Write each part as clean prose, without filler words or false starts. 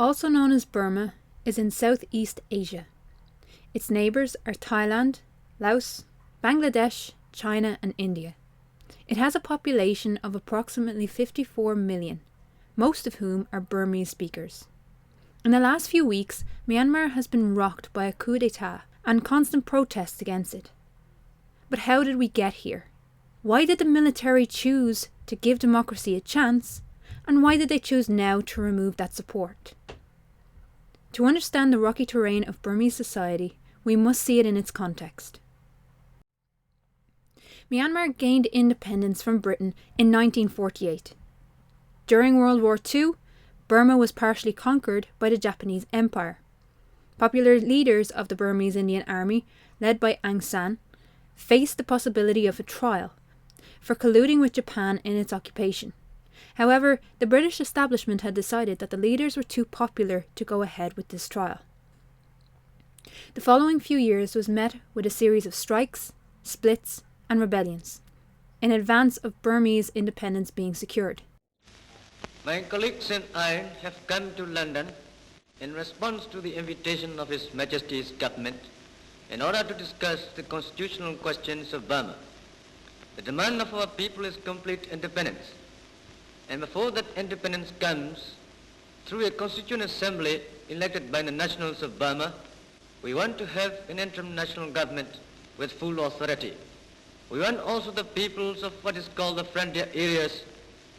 also known as Burma, is in Southeast Asia. Its neighbours are Thailand, Laos, Bangladesh, China and India. It has a population of approximately 54 million, most of whom are Burmese speakers. In the last few weeks, Myanmar has been rocked by a coup d'etat and constant protests against it. But how did we get here? Why did the military choose to give democracy a chance, and why did they choose now to remove that support? To understand the rocky terrain of Burmese society, we must see it in its context. Myanmar gained independence from Britain in 1948. During World War II, Burma was partially conquered by the Japanese Empire. Popular leaders of the Burmese Indian Army, led by Aung San, faced the possibility of a trial for colluding with Japan in its occupation. However, the British establishment had decided that the leaders were too popular to go ahead with this trial. The following few years was met with a series of strikes, splits, and rebellions, in advance of Burmese independence being secured. My colleagues and I have come to London in response to the invitation of His Majesty's government in order to discuss the constitutional questions of Burma. The demand of our people is complete independence. And before that independence comes, through a constituent assembly elected by the nationals of Burma, we want to have an interim national government with full authority. We want also the peoples of what is called the frontier areas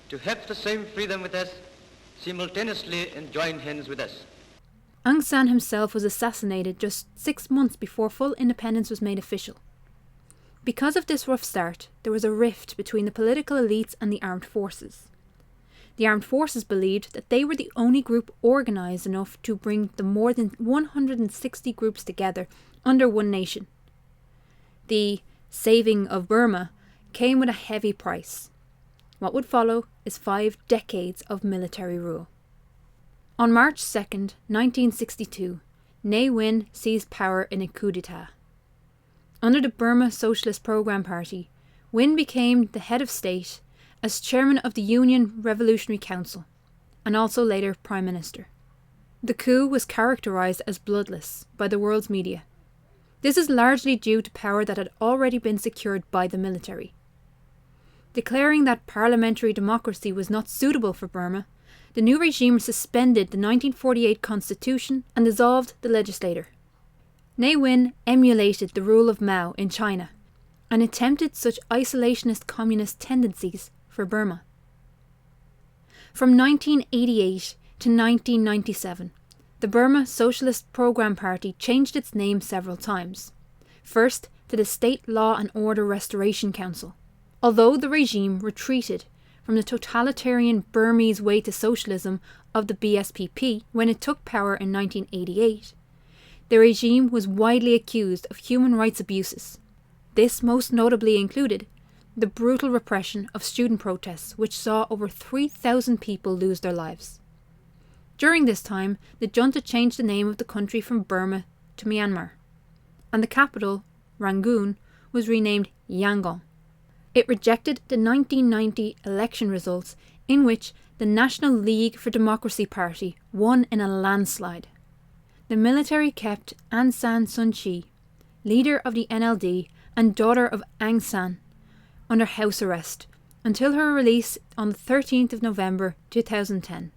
to have the same freedom with us simultaneously and join hands with us. Aung San himself was assassinated just 6 months before full independence was made official. Because of this rough start, there was a rift between the political elites and the armed forces. The armed forces believed that they were the only group organised enough to bring the more than 160 groups together under one nation. The saving of Burma came with a heavy price. What would follow is 5 decades of military rule. On March 2nd, 1962, Ne Win seized power in a coup d'etat. Under the Burma Socialist Programme Party, Win became the head of state as chairman of the Union Revolutionary Council, and also later Prime Minister. The coup was characterised as bloodless by the world's media. This is largely due to power that had already been secured by the military. Declaring that parliamentary democracy was not suitable for Burma, the new regime suspended the 1948 constitution and dissolved the legislature. Ne Win emulated the rule of Mao in China and attempted such isolationist communist tendencies for Burma. From 1988 to 1997, the Burma Socialist Programme Party changed its name several times. First to the State Law and Order Restoration Council. Although the regime retreated from the totalitarian Burmese way to socialism of the BSPP when it took power in 1988, the regime was widely accused of human rights abuses. This most notably included the brutal repression of student protests, which saw over 3,000 people lose their lives. During this time, the junta changed the name of the country from Burma to Myanmar, and the capital, Rangoon, was renamed Yangon. It rejected the 1990 election results in which the National League for Democracy Party won in a landslide. The military kept Aung San Suu Kyi, leader of the NLD and daughter of Aung San, under house arrest until her release on the 13th of November 2010.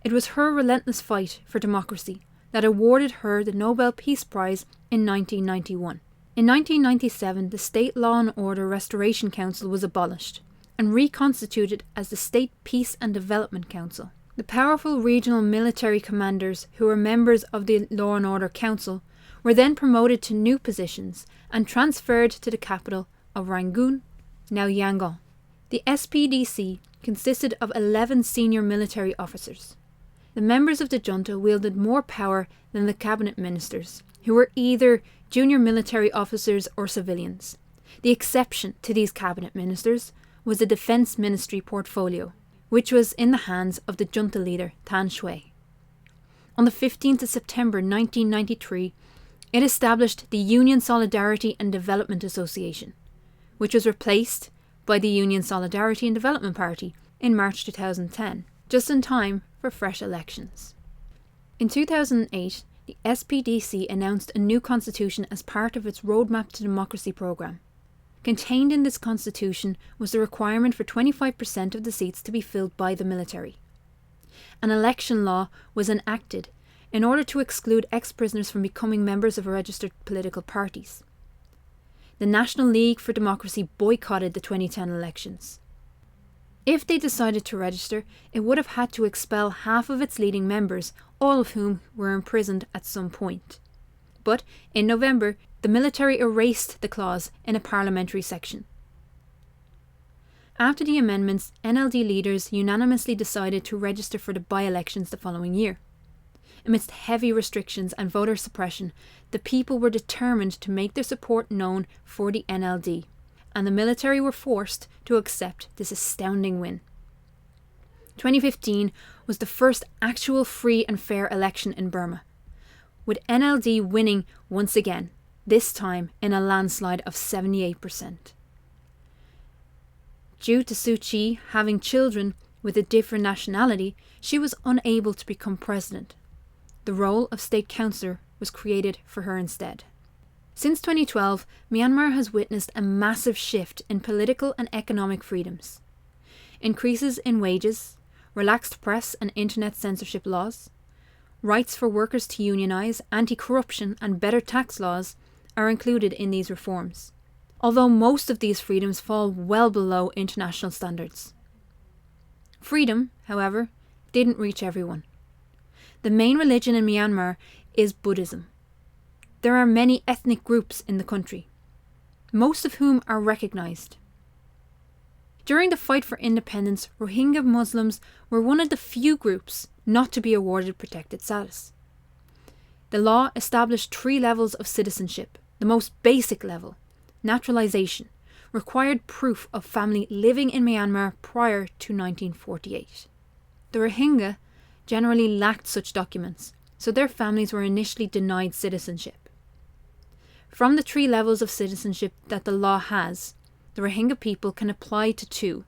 It was her relentless fight for democracy that awarded her the Nobel Peace Prize in 1991. In 1997, the State Law and Order Restoration Council was abolished and reconstituted as the State Peace and Development Council. The powerful regional military commanders who were members of the Law and Order Council were then promoted to new positions and transferred to the capital of Rangoon, now Yangon. The SPDC consisted of 11 senior military officers. The members of the junta wielded more power than the cabinet ministers, who were either junior military officers or civilians. The exception to these cabinet ministers was the Defence Ministry portfolio, which was in the hands of the junta leader Than Shwe. On the 15th of September 1993, it established the Union Solidarity and Development Association, which was replaced by the Union Solidarity and Development Party in March 2010, just in time for fresh elections. In 2008, the SPDC announced a new constitution as part of its Roadmap to Democracy programme. Contained in this constitution was the requirement for 25% of the seats to be filled by the military. An election law was enacted in order to exclude ex-prisoners from becoming members of registered political parties. The National League for Democracy boycotted the 2010 elections. If they decided to register, it would have had to expel half of its leading members, all of whom were imprisoned at some point. But in November, the military erased the clause in a parliamentary section. After the amendments, NLD leaders unanimously decided to register for the by-elections the following year. Amidst heavy restrictions and voter suppression, the people were determined to make their support known for the NLD, and the military were forced to accept this astounding win. 2015 was the first actual free and fair election in Burma, with NLD winning once again, this time in a landslide of 78%. Due to Suu Kyi having children with a different nationality, she was unable to become president. The role of state councillor was created for her instead. Since 2012, Myanmar has witnessed a massive shift in political and economic freedoms. Increases in wages, relaxed press and internet censorship laws, rights for workers to unionise, anti-corruption and better tax laws are included in these reforms, although most of these freedoms fall well below international standards. Freedom, however, didn't reach everyone. The main religion in Myanmar is Buddhism. There are many ethnic groups in the country, most of whom are recognised. During the fight for independence, Rohingya Muslims were one of the few groups not to be awarded protected status. The law established 3 levels of citizenship. The most basic level, naturalisation, required proof of family living in Myanmar prior to 1948. The Rohingya generally lacked such documents, so their families were initially denied citizenship. From the 3 levels of citizenship that the law has, the Rohingya people can apply to 2,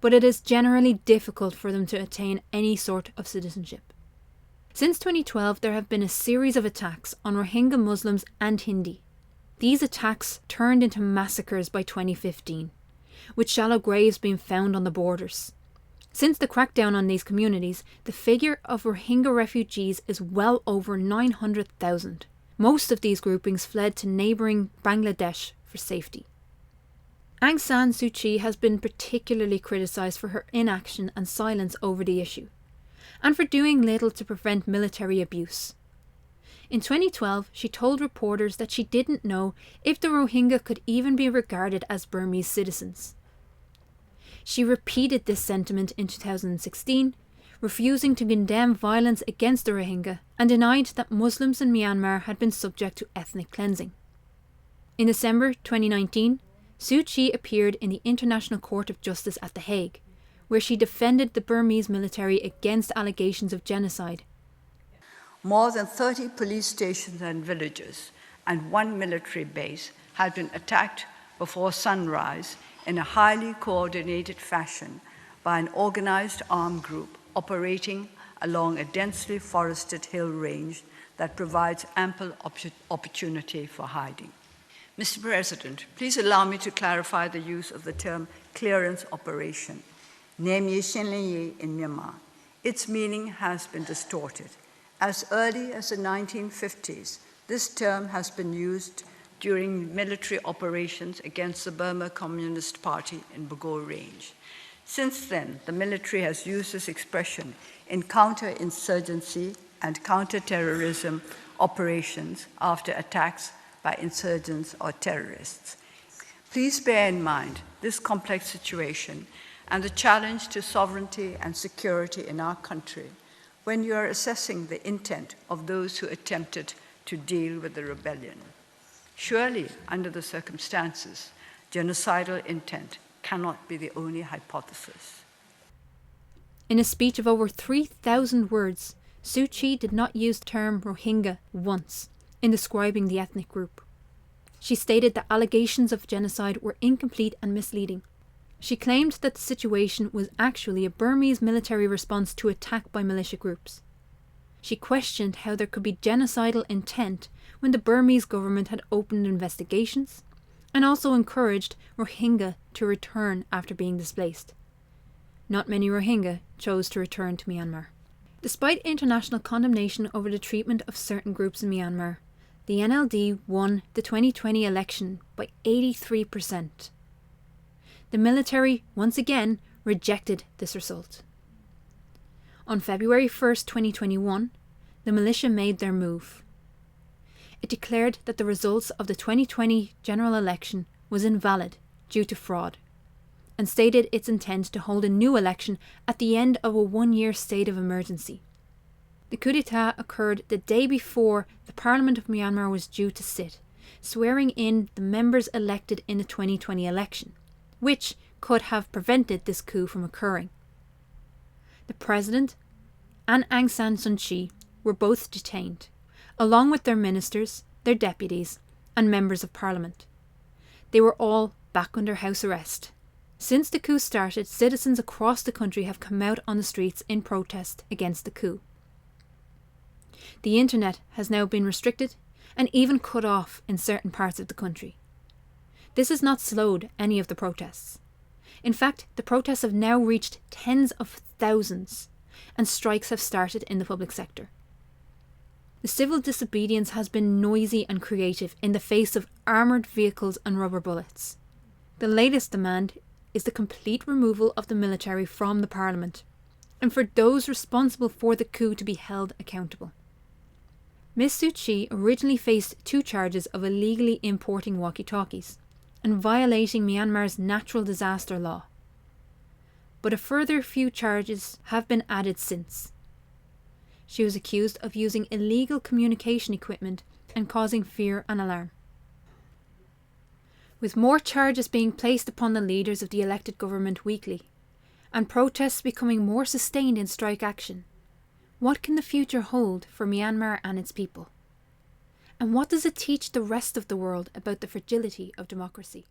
but it is generally difficult for them to attain any sort of citizenship. Since 2012, there have been a series of attacks on Rohingya Muslims and Hindi. These attacks turned into massacres by 2015, with shallow graves being found on the borders. Since the crackdown on these communities, the figure of Rohingya refugees is well over 900,000. Most of these groupings fled to neighbouring Bangladesh for safety. Aung San Suu Kyi has been particularly criticised for her inaction and silence over the issue, and for doing little to prevent military abuse. In 2012, she told reporters that she didn't know if the Rohingya could even be regarded as Burmese citizens. She repeated this sentiment in 2016, refusing to condemn violence against the Rohingya, and denied that Muslims in Myanmar had been subject to ethnic cleansing. In December 2019, Suu Kyi appeared in the International Court of Justice at The Hague, where she defended the Burmese military against allegations of genocide. More than 30 police stations and villages and 1 military base had been attacked before sunrise in a highly coordinated fashion by an organized armed group operating along a densely forested hill range that provides ample opportunity for hiding. Mr. President, please allow me to clarify the use of the term clearance operation, Nemye Shinlenye in Myanmar. Its meaning has been distorted. As early as the 1950s, this term has been used during military operations against the Burma Communist Party in Bogor Range. Since then, the military has used this expression in counterinsurgency and counterterrorism operations after attacks by insurgents or terrorists. Please bear in mind this complex situation and the challenge to sovereignty and security in our country when you are assessing the intent of those who attempted to deal with the rebellion. Surely, under the circumstances, genocidal intent cannot be the only hypothesis. In a speech of over 3,000 words, Suu Kyi did not use the term Rohingya once in describing the ethnic group. She stated that allegations of genocide were incomplete and misleading. She claimed that the situation was actually a Burmese military response to attack by militia groups. She questioned how there could be genocidal intent when the Burmese government had opened investigations, and also encouraged Rohingya to return after being displaced. Not many Rohingya chose to return to Myanmar. Despite international condemnation over the treatment of certain groups in Myanmar, the NLD won the 2020 election by 83%. The military, once again, rejected this result. On February 1st, 2021, the militia made their move. It declared that the results of the 2020 general election was invalid due to fraud, and stated its intent to hold a new election at the end of a one-year state of emergency. The coup d'etat occurred the day before the Parliament of Myanmar was due to sit, swearing in the members elected in the 2020 election, which could have prevented this coup from occurring. The President and Aung San Suu Kyi were both detained, along with their ministers, their deputies, and members of Parliament. They were all back under house arrest. Since the coup started, citizens across the country have come out on the streets in protest against the coup. The internet has now been restricted and even cut off in certain parts of the country. This has not slowed any of the protests. In fact, the protests have now reached tens of thousands, and strikes have started in the public sector. The civil disobedience has been noisy and creative in the face of armoured vehicles and rubber bullets. The latest demand is the complete removal of the military from the Parliament, and for those responsible for the coup to be held accountable. Ms Suu Kyi originally faced 2 charges of illegally importing walkie-talkies and violating Myanmar's natural disaster law. But a further few charges have been added since. She was accused of using illegal communication equipment and causing fear and alarm. With more charges being placed upon the leaders of the elected government weekly, and protests becoming more sustained in strike action, what can the future hold for Myanmar and its people? And what does it teach the rest of the world about the fragility of democracy?